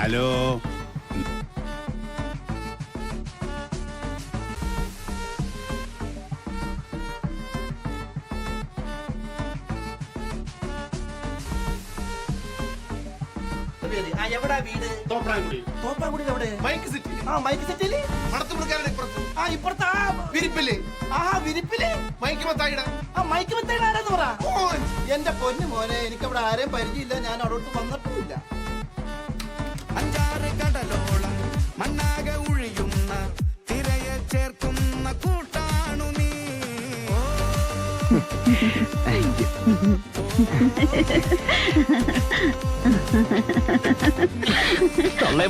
Hello. എവിടാ വീട്? തോപ്രാംകുടി എവിടെ? Mic city. മൈക്ക് സെറ്റില് ഇപ്പുറത്ത് വിരിപ്പില്ലേ? വിരിപ്പില് മൈക്ക് മത്തായിട. മൈക്ക് മെത്തേഡ് ആരാന്ന് പറ. എന്റെ പൊന്നു മോനെ, എനിക്കവിടെ ആരെയും പരിചയമില്ല, ഞാൻ അവിടോട്ട് വന്നിട്ടുമില്ല. അഞ്ചാറ് കടലോളം മണ്ണാകെ ഒഴിയുന്ന തിരയെ ചേർക്കുന്ന കൂട്ടാണു നീ.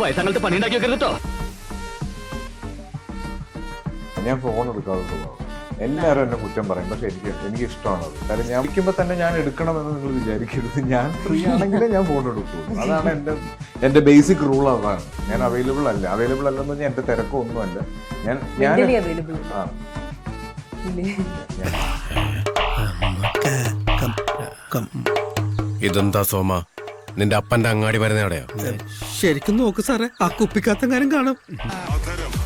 വയസ്സങ്ങൾക്ക് പണി ഉണ്ടാക്കി വെക്കരുതോ. ഞാൻ ഫോൺ എടുക്കാതെ സ്വഭാവം. എല്ലാവരും എന്നെ കുറ്റം പറയും, പക്ഷെ എനിക്ക് ഇഷ്ടമാണത്. കാര്യം ഞാൻ വിളിക്കുമ്പോൾ തന്നെ ഞാൻ എടുക്കണമെന്ന് നിങ്ങൾ വിചാരിക്കരുത്. ഞാൻ ഫ്രീ ആണെങ്കിലേ ഞാൻ ഫോൺ എടുക്കുള്ളൂ. അതാണ് എൻ്റെ ബേസിക് റൂൾ. അതാണ്. ഞാൻ അവൈലബിൾ അല്ലെന്ന് പറഞ്ഞാൽ എൻ്റെ തിരക്കൊന്നുമല്ല. ഇതെന്താ സോമ, നിന്റെ അപ്പന്റെ അങ്ങാടി വരുന്നവിടെയോ? ശരിക്കും നോക്ക് സാറേ, ആ കുപ്പിക്കകത്തെങ്ങാനും കാണും.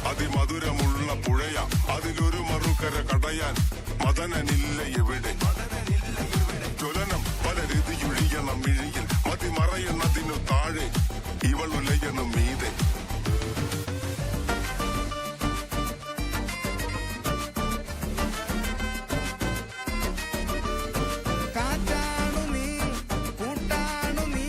അതിമധുരമുള്ള പുഴയ അതിലൊരു മറുകര കടയാൻ മദനനില്ല എവിടെ. ജ്വലനം പല രീതിയൊഴിയണം മിഴിയിൽ മതിമറയുന്നതിനു താഴെ ഇവൾ ഉലയണം മീതെ. കാറ്റാണു നീ, കൂട്ടാണു നീ,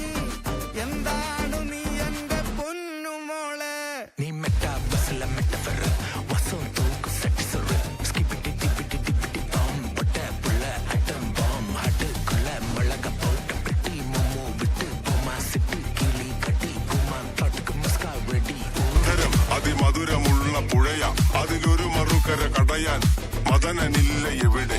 എന്താണു നീ എന്റെ പൊന്നുമോളെ. നീ മെറ്റാ ബസ്സില മെറ്റഫർ വസം തൂക്ക് സെക്സർ സ്കിപ്പിറ്റി ടിപ്പിറ്റി ടിപ്പിറ്റി ബോം പൊട്ട പുള്ള അട്ടം ബോം ഹട്ടുക്കുള്ള മുളക പോട്ട പെട്ടി മൊമ്മോ വിട്ട് പോമാ സിട്ടി കിളി കട്ടി കുമാ തൊട്ടുക്ക് മുസ്കാ വെടി. അതിമധുരമുള്ള പുഴയ അതിലൊരു മറുകര കടയാൻ മദനനില്ല എവിടെ.